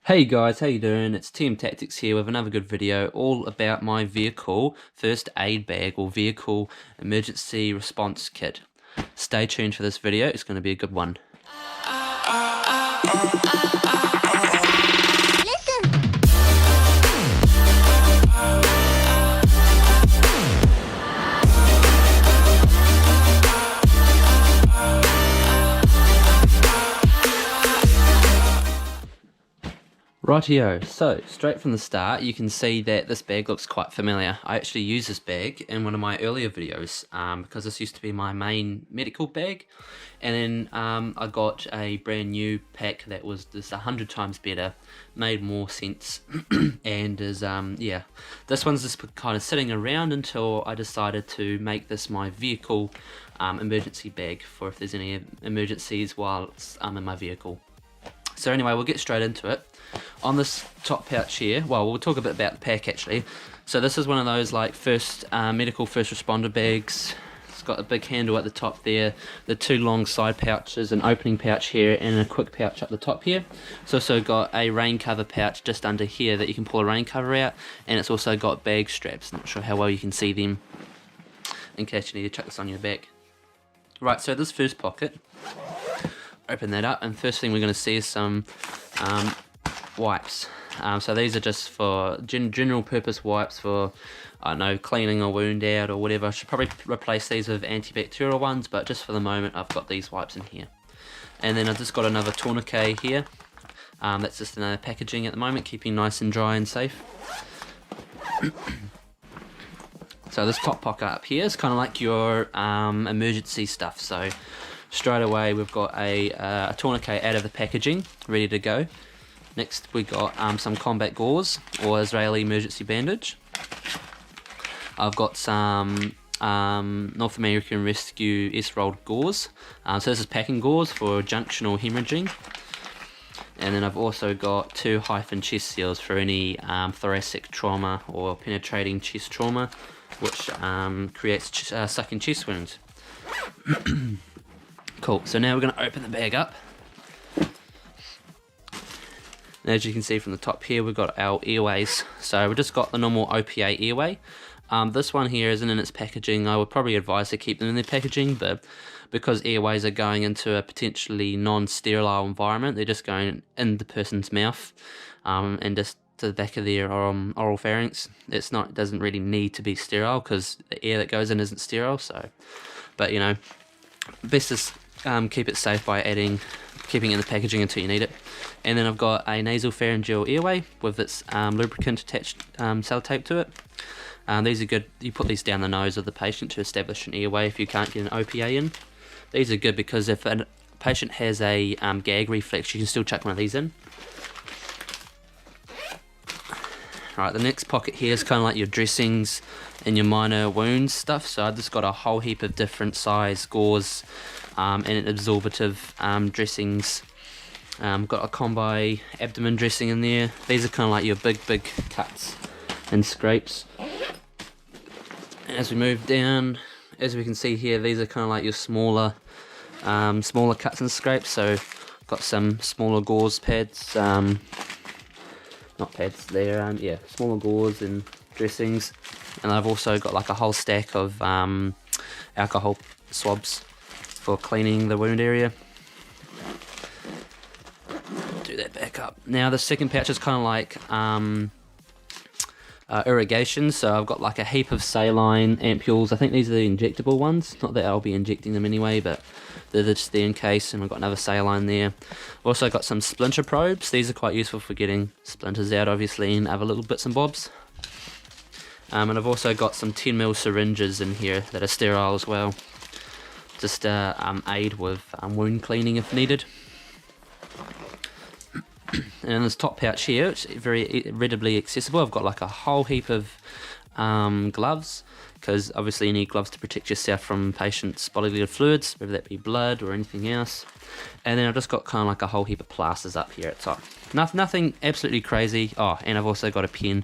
Hey guys, how you doing? It's Team Tactics here with another good video all about my vehicle first aid bag or vehicle emergency response kit. Stay tuned for this video, it's going to be a good one. Rightio, so straight from the start you can see that this bag looks quite familiar. I actually used this bag in one of my earlier videos because this used to be my main medical bag, and then I got a brand new pack that was just 100 times better, made more sense and is yeah, this one's just kind of sitting around until I decided to make this my vehicle emergency bag for if there's any emergencies while I'm in my vehicle. So anyway, we'll get straight into it. On this top pouch here, well, we'll talk a bit about the pack actually. So this is one of those like medical first responder bags. It's got a big handle at the top there, the two long side pouches, an opening pouch here, and a quick pouch up the top here. It's also got a rain cover pouch just under here that you can pull a rain cover out, and it's also got bag straps. Not sure how well you can see them in case you need to chuck this on your back. Right, so this first pocket, open that up, and first thing we're going to see is some wipes. So these are just for general purpose wipes for, I don't know, cleaning a wound out or whatever. I should probably replace these with antibacterial ones, but just for the moment I've got these wipes in here. And then I've just got another tourniquet here. That's just in the packaging at the moment, keeping nice and dry and safe. So this top pocket up here is kind of like your emergency stuff. So straight away we've got a tourniquet out of the packaging, ready to go. Next we got some combat gauze or Israeli emergency bandage. I've got some North American Rescue S-rolled gauze. So this is packing gauze for junctional hemorrhaging. And then I've also got 2 hyphen chest seals for any thoracic trauma or penetrating chest trauma, which creates sucking chest wounds. Cool, so now we're going to open the bag up. And as you can see from the top here, we've got our airways. So we've just got the normal OPA airway. This one here isn't in its packaging. I would probably advise to keep them in their packaging, but because airways are going into a potentially non-sterile environment, they're just going in the person's mouth and just to the back of their oral pharynx. It doesn't really need to be sterile because the air that goes in isn't sterile. So, but you know, best is keep it safe by keeping it in the packaging until you need it. And then I've got a nasal pharyngeal airway with its lubricant attached sellotape to it. These are good. You put these down the nose of the patient to establish an airway if you can't get an OPA in. These are good because if a patient has a gag reflex, you can still chuck one of these in. Right, the next pocket here is kind of like your dressings and your minor wounds stuff. So I've just got a whole heap of different size gauze and absorbative dressings. Got a combi abdomen dressing in there. These are kind of like your big cuts and scrapes. And as we move down, as we can see here, these are kind of like your smaller cuts and scrapes. So got some smaller gauze pads, not pads, they're yeah, smaller gauze and dressings. And I've also got like a whole stack of alcohol swabs for cleaning the wound area. Do that back up. Now the second pouch is kind of like irrigation, so I've got like a heap of saline ampules. I think these are the injectable ones, not that I'll be injecting them anyway, but they're just there in case. And I've got another saline there. Also got some splinter probes. These are quite useful for getting splinters out obviously and other little bits and bobs. And I've also got some 10mm syringes in here that are sterile as well, just aid with wound cleaning if needed. And this top pouch here, it's very readily accessible. I've got like a whole heap of gloves, because obviously you need gloves to protect yourself from patients' bodily fluids, whether that be blood or anything else. And then I've just got kind of like a whole heap of plasters up here at top. Nothing absolutely crazy. Oh, and I've also got a pen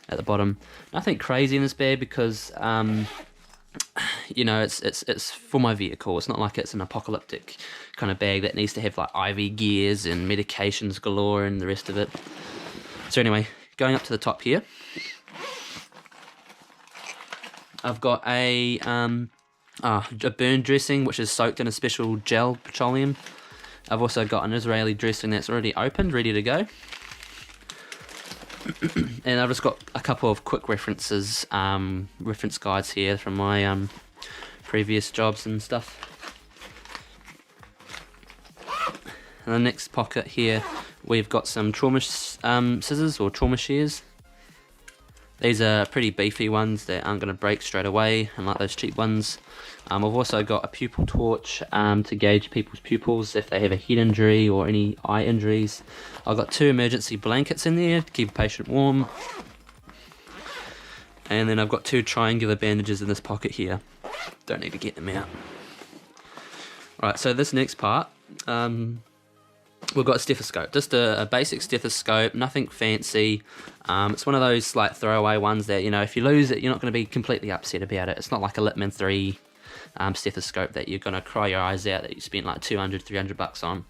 at the bottom. Nothing crazy in this bag because you know, it's for my vehicle. It's not like it's an apocalyptic kind of bag that needs to have like IV gears and medications galore and the rest of it. So anyway, going up to the top here, I've got a burn dressing which is soaked in a special gel petroleum. I've also got an Israeli dressing that's already opened, ready to go. And I've just got a couple of quick references, reference guides here from my previous jobs and stuff. In the next pocket here, we've got some trauma scissors or trauma shears. These are pretty beefy ones that aren't going to break straight away, unlike those cheap ones. I've also got a pupil torch to gauge people's pupils if they have a head injury or any eye injuries. I've got 2 emergency blankets in there to keep a patient warm. And then I've got 2 triangular bandages in this pocket here. Don't need to get them out. Alright, so this next part, we've got a stethoscope, just a basic stethoscope, nothing fancy. It's one of those like throwaway ones that, you know, if you lose it, you're not going to be completely upset about it. It's not like a Littman 3 stethoscope that you're going to cry your eyes out that you spent like $200-300 on.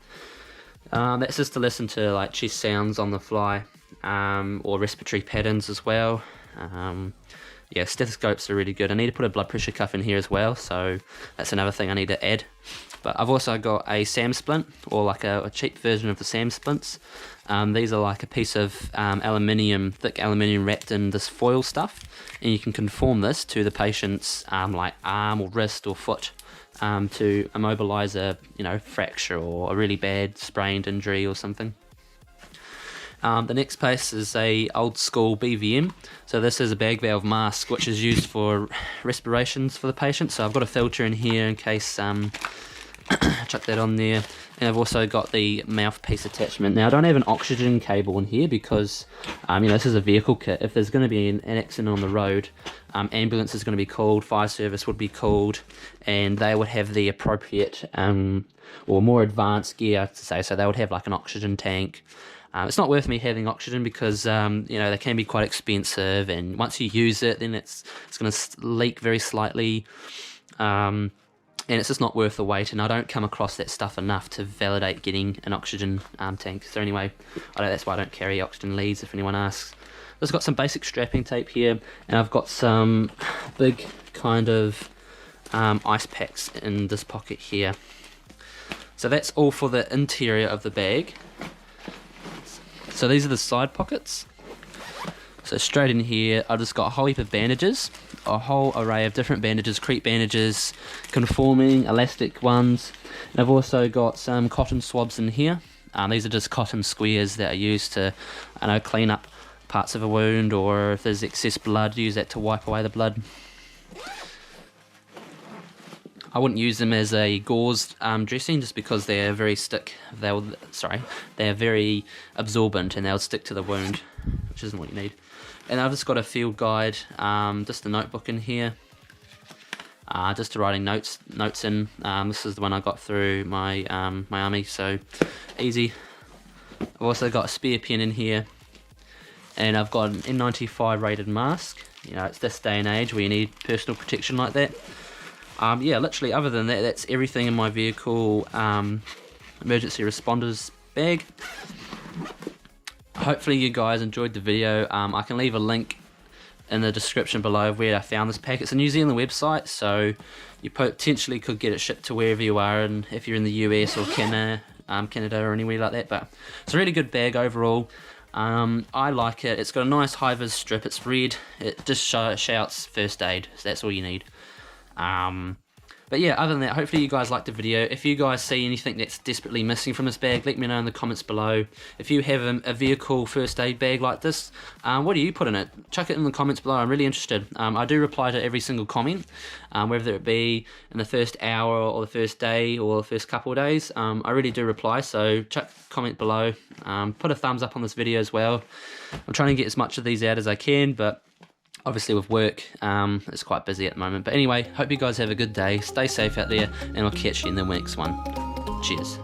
That's just to listen to like chest sounds on the fly, or respiratory patterns as well. Yeah, stethoscopes are really good. I need to put a blood pressure cuff in here as well, so that's another thing I need to add. But I've also got a SAM splint, or like a cheap version of the SAM splints. These are like a piece of aluminium, thick aluminium wrapped in this foil stuff, and you can conform this to the patient's like arm or wrist or foot to immobilize a fracture or a really bad sprained injury or something. The next piece is a old school BVM. So this is a bag valve mask which is used for respirations for the patient. So I've got a filter in here in case chuck that on there. And I've also got the mouthpiece attachment. Now I don't have an oxygen cable in here because this is a vehicle kit. If there's going to be an accident on the road, ambulance is going to be called, fire service would be called, and they would have the appropriate or more advanced gear to say. So they would have like an oxygen tank. It's not worth me having oxygen because they can be quite expensive, and once you use it, then it's going to leak very slightly, and it's just not worth the wait. And I don't come across that stuff enough to validate getting an oxygen tank. So anyway, that's why I don't carry oxygen leads. If anyone asks, I've just got some basic strapping tape here, and I've got some big kind of ice packs in this pocket here. So that's all for the interior of the bag. So these are the side pockets. So straight in here, I've just got a whole heap of bandages, a whole array of different bandages, crepe bandages, conforming, elastic ones. And I've also got some cotton swabs in here. These are just cotton squares that are used to, clean up parts of a wound, or if there's excess blood, use that to wipe away the blood. I wouldn't use them as a gauze dressing just because they're very they're very absorbent and they'll stick to the wound, which isn't what you need. And I've just got a field guide, just a notebook in here, just to writing notes in. This is the one I got through my my army, so easy. I've also got a spare pen in here, and I've got an N95 rated mask. It's this day and age where you need personal protection like that. Literally, other than that, that's everything in my vehicle emergency responders bag. Hopefully you guys enjoyed the video. I can leave a link in the description below of where I found this pack. It's a New Zealand website, so you potentially could get it shipped to wherever you are, and if you're in the US or Canada or anywhere like that. But it's a really good bag overall. I like it. It's got a nice high-vis strip. It's red. It just shouts first aid, so that's all you need. But yeah, other than that, hopefully you guys liked the video. If you guys see anything that's desperately missing from this bag, let me know in the comments below. If you have a vehicle first aid bag like this, what do you put in it? Chuck it in the comments below. I'm really interested. I do reply to every single comment, whether it be in the first hour or the first day or the first couple of days. I really do reply, so chuck a comment below. Put a thumbs up on this video as well. I'm trying to get as much of these out as I can, but obviously with work, it's quite busy at the moment. But anyway, hope you guys have a good day. Stay safe out there, and I'll catch you in the next one. Cheers.